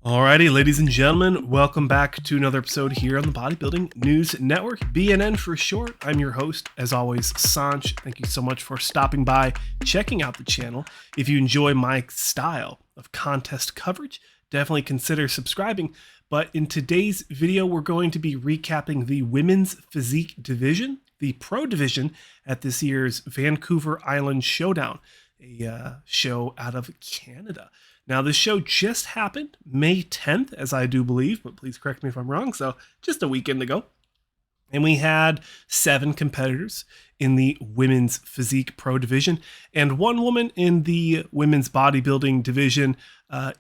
Alrighty, ladies and gentlemen, welcome back to another episode here on the Bodybuilding News Network, BNN for short. I'm your host, as always, Saunch. Thank you so much for stopping by, checking out the channel. If you enjoy my style of contest coverage, definitely consider subscribing. But in today's video, we're going to be recapping the women's physique division, the pro division at this year's Vancouver Island Showdown, a show out of Canada. Now, this show just happened May 10th, as I do believe, but please correct me if I'm wrong. So just a weekend ago. And we had 7 competitors in the women's physique pro division and 1 woman in the women's bodybuilding division,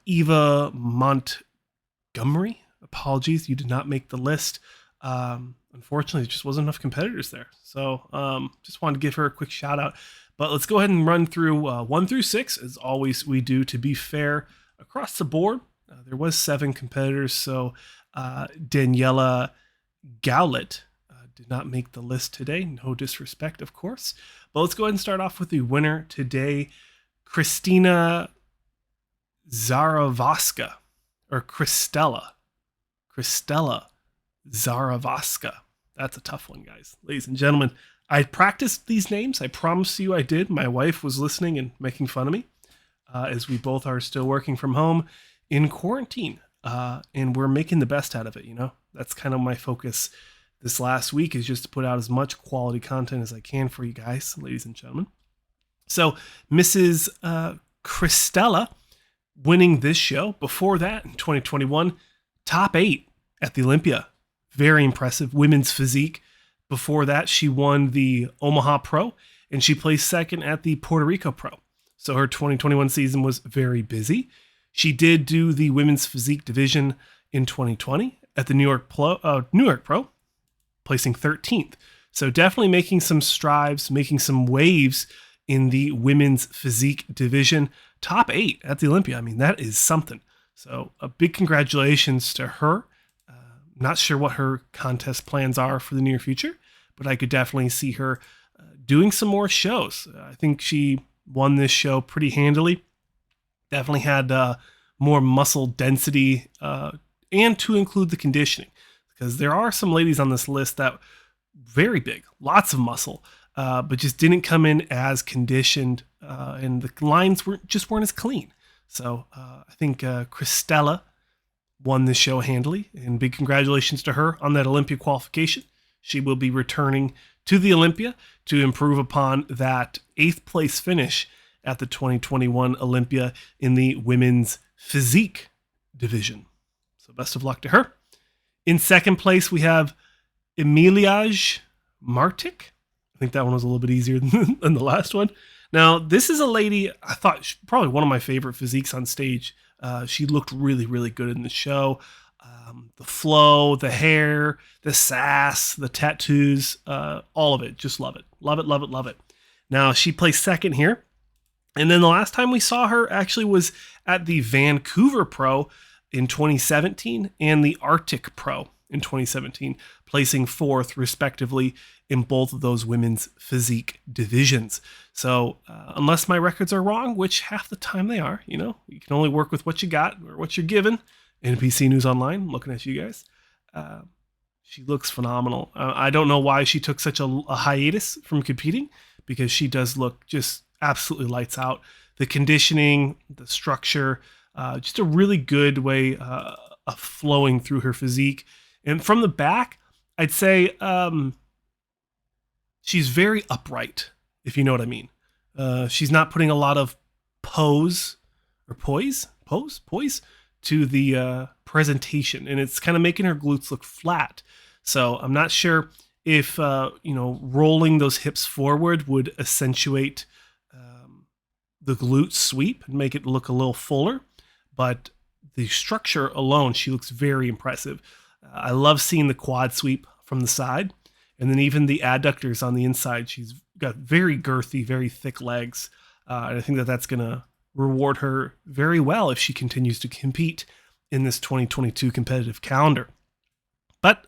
Eva Montgomery. Apologies, you did not make the list. Unfortunately, there just wasn't enough competitors there. So just wanted to give her a quick shout out. But let's go ahead and run through 1 through 6, as always we do, to be fair across the board. There was 7 competitors, so DANNIELLE GOULET did not make the list today. No disrespect, of course. But let's go ahead and start off with the winner today, Christelle Zarvoska, or Christelle Zarvoska. That's a tough one, guys. Ladies and gentlemen, I practiced these names. I promise you I did. My wife was listening and making fun of me as we both are still working from home in quarantine. And we're making the best out of it, you know? That's kind of my focus this last week, is just to put out as much quality content as I can for you guys, ladies and gentlemen. So Mrs. Christelle winning this show. Before that, in 2021, top 8 at the Olympia. Very impressive. Women's physique. Before that, she won the Omaha Pro, and she placed second at the Puerto Rico Pro. So her 2021 season was very busy. She did do the women's physique division in 2020 at the New York Pro, placing 13th. So definitely making some strides, making some waves in the women's physique division. Top 8 at the Olympia. I mean, that is something. So a big congratulations to her. Not sure what her contest plans are for the near future, but I could definitely see her doing some more shows. I think she won this show pretty handily. Definitely had more muscle density and to include the conditioning, because there are some ladies on this list that very big, lots of muscle, but just didn't come in as conditioned, and the lines weren't as clean. So I think Christelle won this show handily, and big congratulations to her on that Olympia qualification. She will be returning to the Olympia to improve upon that 8th place finish at the 2021 Olympia in the women's physique division. So best of luck to her. In second place, we have EMILIJA MARTIC. I think that one was a little bit easier than the last one. Now, this is a lady, I thought probably one of my favorite physiques on stage. She looked really, really good in the show. The flow, the hair, the sass, the tattoos, all of it. Just love it. Love it, love it, love it. Now, she placed second here. And then the last time we saw her actually was at the Vancouver Pro in 2017 and the Arctic Pro in 2017, placing 4th respectively in both of those women's physique divisions. So unless my records are wrong, which half the time they are, you know, you can only work with what you got or what you're given. NPC News Online, looking at you guys. She looks phenomenal. I don't know why she took such a hiatus from competing, because she does look just absolutely lights out. The conditioning, the structure, just a really good way of flowing through her physique. And from the back, I'd say she's very upright, if you know what I mean. She's not putting a lot of poise to the presentation, and it's kind of making her glutes look flat. So I'm not sure if rolling those hips forward would accentuate the glute sweep and make it look a little fuller, but the structure alone, she looks very impressive. I love seeing the quad sweep from the side, and then even the adductors on the inside. She's got very girthy, very thick legs, and I think that that's going to reward her very well if she continues to compete in this 2022 competitive calendar. But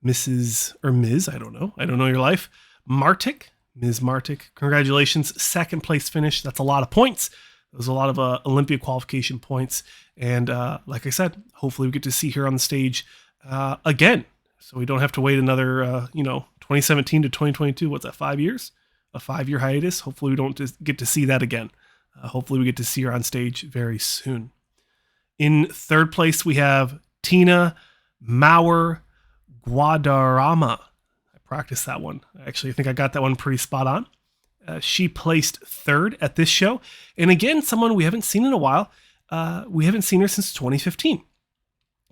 Ms. I don't know your life, Ms. MARTIC, congratulations, second place finish. That's a lot of points. There's a lot of Olympia qualification points. And like I said, hopefully we get to see her on the stage again. So we don't have to wait another, 2017 to 2022. What's that, 5 years? A 5-year hiatus. Hopefully we don't just get to see that again. Hopefully we get to see her on stage very soon. In third place, we have Tina Maurer GUADARRAMA. I practiced that one. Actually, I think I got that one pretty spot on. She placed third at this show. And again, someone we haven't seen in a while. We haven't seen her since 2015.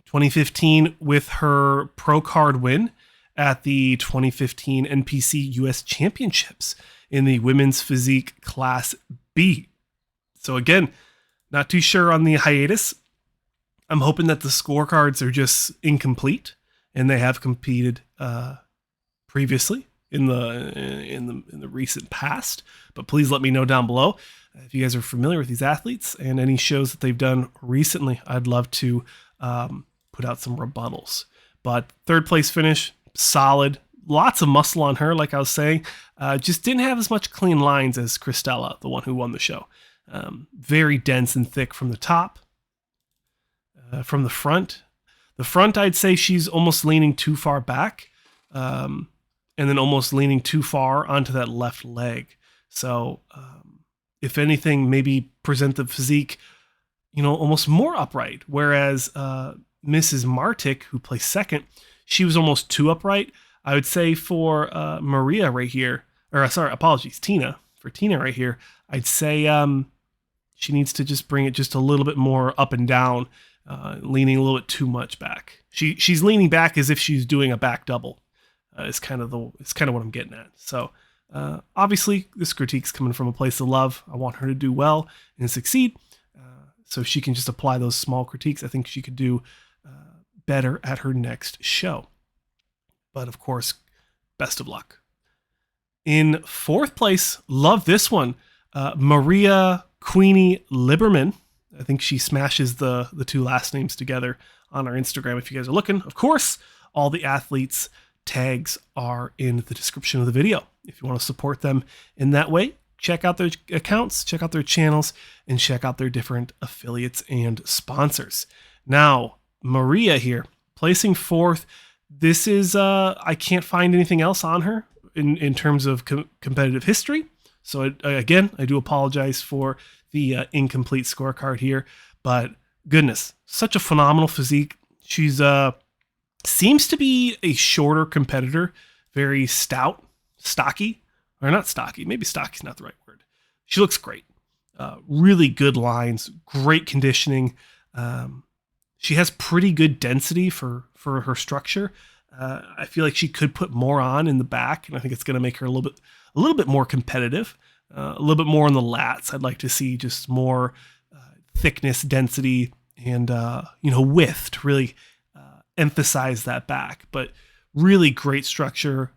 2015 with her pro card win at the 2015 NPC US Championships in the women's physique class B. So again, not too sure on the hiatus. I'm hoping that the scorecards are just incomplete and they have competed previously in the recent past. But please let me know down below if you guys are familiar with these athletes and any shows that they've done recently. I'd love to put out some rebuttals. But third place finish, solid. Lots of muscle on her, like I was saying. Just didn't have as much clean lines as Christelle, the one who won the show. Very dense and thick from the top. From the front. The front, I'd say she's almost leaning too far back. And then almost leaning too far onto that left leg. So if anything, maybe present the physique, almost more upright. Whereas Mrs. MARTIC, who placed second, she was almost too upright. I would say for Maria right here, Tina. For Tina right here, I'd say she needs to just bring it just a little bit more up and down, leaning a little bit too much back. She's leaning back as if she's doing a back double. It's kind of what I'm getting at. So obviously this critique's coming from a place of love. I want her to do well and succeed. So if she can just apply those small critiques, I think she could do better at her next show. But of course, best of luck. In fourth place, love this one, Maria Queenie Liberman. I think she smashes the two last names together on our Instagram. If you guys are looking, of course, all the athletes' tags are in the description of the video. If you want to support them in that way, check out their accounts, check out their channels, and check out their different affiliates and sponsors. Now, Maria here, placing fourth. This is, I can't find anything else on her in terms of competitive history. So again, I do apologize for the incomplete scorecard here, but goodness, such a phenomenal physique. She's seems to be a shorter competitor, very stout, stocky, or not stocky, maybe stocky's not the right word. She looks great. Really good lines, great conditioning. She has pretty good density for her structure. I feel like she could put more on in the back, and I think it's going to make her a little bit more competitive, a little bit more on the lats. I'd like to see just more thickness, density, and width to really emphasize that back. But really great structure,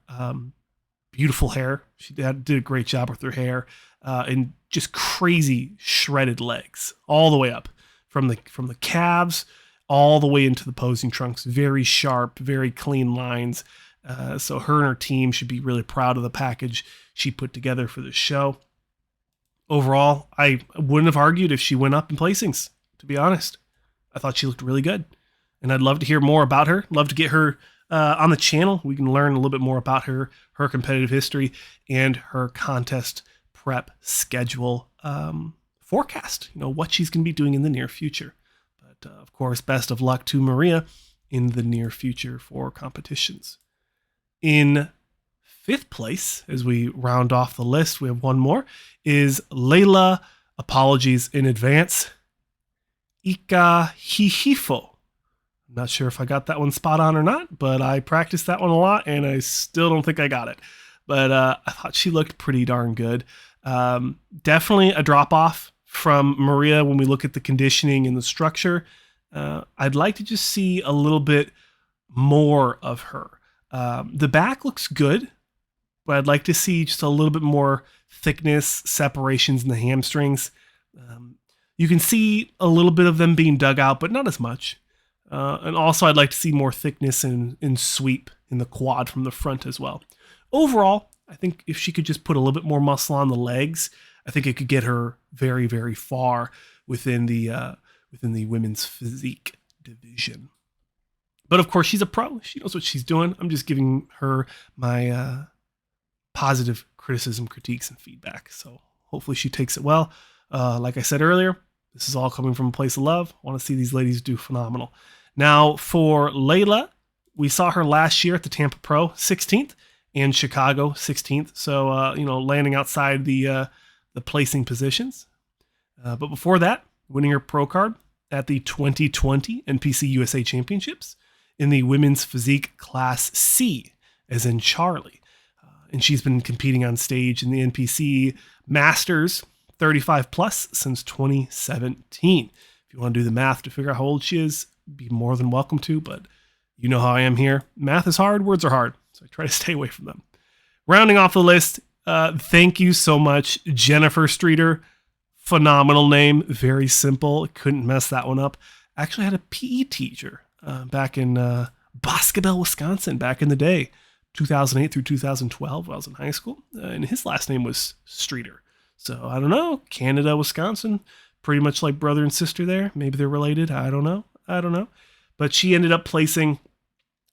beautiful hair. She did a great job with her hair, and just crazy shredded legs all the way up from the calves all the way into the posing trunks. Very sharp, very clean lines. So her and her team should be really proud of the package she put together for this show. Overall, I wouldn't have argued if she went up in placings, to be honest. I thought she looked really good. And I'd love to hear more about her. Love to get her on the channel. We can learn a little bit more about her competitive history, and her contest prep schedule forecast. What she's going to be doing in the near future. But of course, best of luck to Maria in the near future for competitions. In fifth place, as we round off the list, we have one more, is LAYLA, apologies in advance, IKAHIHIFO. I'm not sure if I got that one spot on or not, but I practiced that one a lot, and I still don't think I got it. But I thought she looked pretty darn good. Definitely a drop-off from Maria when we look at the conditioning and the structure. I'd like to just see a little bit more of her. The back looks good, but I'd like to see just a little bit more thickness, separations in the hamstrings. You can see a little bit of them being dug out, but not as much. And also I'd like to see more thickness in sweep in the quad from the front as well. Overall, I think if she could just put a little bit more muscle on the legs, I think it could get her very, very far within the women's physique division. But of course, she's a pro. She knows what she's doing. I'm just giving her my positive criticism, critiques, and feedback. So hopefully she takes it well. Like I said earlier, this is all coming from a place of love. I want to see these ladies do phenomenal. Now for Layla, we saw her last year at the Tampa Pro 16th and Chicago 16th. So, landing outside the placing positions. But before that, winning her pro card at the 2020 NPC USA Championships in the women's physique class C, as in Charlie. And she's been competing on stage in the NPC Masters 35 plus since 2017. If you want to do the math to figure out how old she is, be more than welcome to, but you know how I am here. Math is hard, words are hard, so I try to stay away from them. Rounding off the list, thank you so much, Jennifer Streeter. Phenomenal name, very simple. Couldn't mess that one up. Actually had a PE teacher back in Boscobel, Wisconsin, back in the day, 2008 through 2012 while I was in high school, and his last name was Streeter. So I don't know, Canada, Wisconsin, pretty much like brother and sister there. Maybe they're related. I don't know. But she ended up placing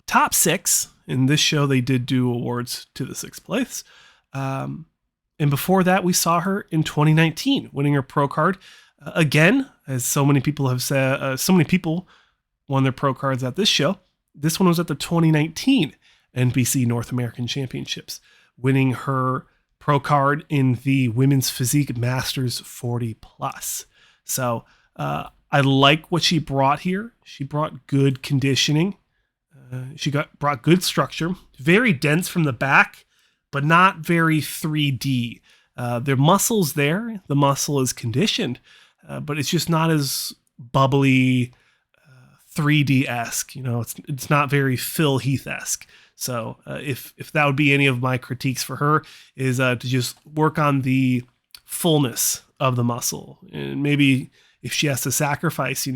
top 6. In this show, they did do awards to the 6th place. And before that, we saw her in 2019, winning her pro card. Again, as so many people have said, so many people won their pro cards at this show. This one was at the 2019 NPC North American Championships, winning her pro card in the Women's Physique Masters 40 plus. So I like what she brought here. She brought good conditioning. She brought good structure, very dense from the back, but not very 3D. There are muscles there. The muscle is conditioned, but it's just not as bubbly, 3D-esque. It's not very Phil Heath-esque. So if that would be any of my critiques for her, is to just work on the fullness of the muscle. And maybe if she has to sacrifice,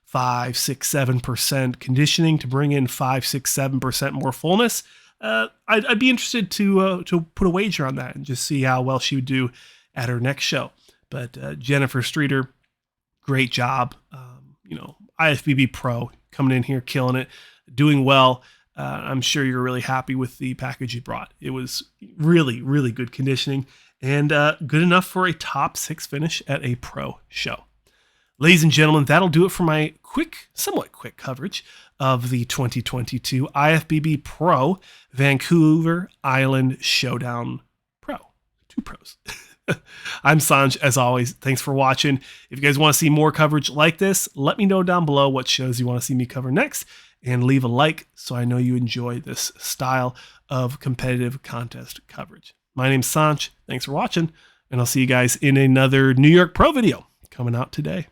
5, 6, 7% conditioning to bring in 5, 6, 7% more fullness, I'd be interested to put a wager on that and just see how well she would do at her next show. But Jennifer Streeter, great job. IFBB Pro coming in here, killing it, doing well. I'm sure you're really happy with the package you brought. It was really, really good conditioning and good enough for a top 6 finish at a pro show. Ladies and gentlemen, that'll do it for my somewhat quick coverage of the 2022 IFBB Pro Vancouver Island Showdown Pro. 2 pros. I'm Saunch, as always. Thanks for watching. If you guys want to see more coverage like this, let me know down below what shows you want to see me cover next, and leave a like so I know you enjoy this style of competitive contest coverage. My name's Saunch. Thanks for watching, and I'll see you guys in another New York Pro video coming out today.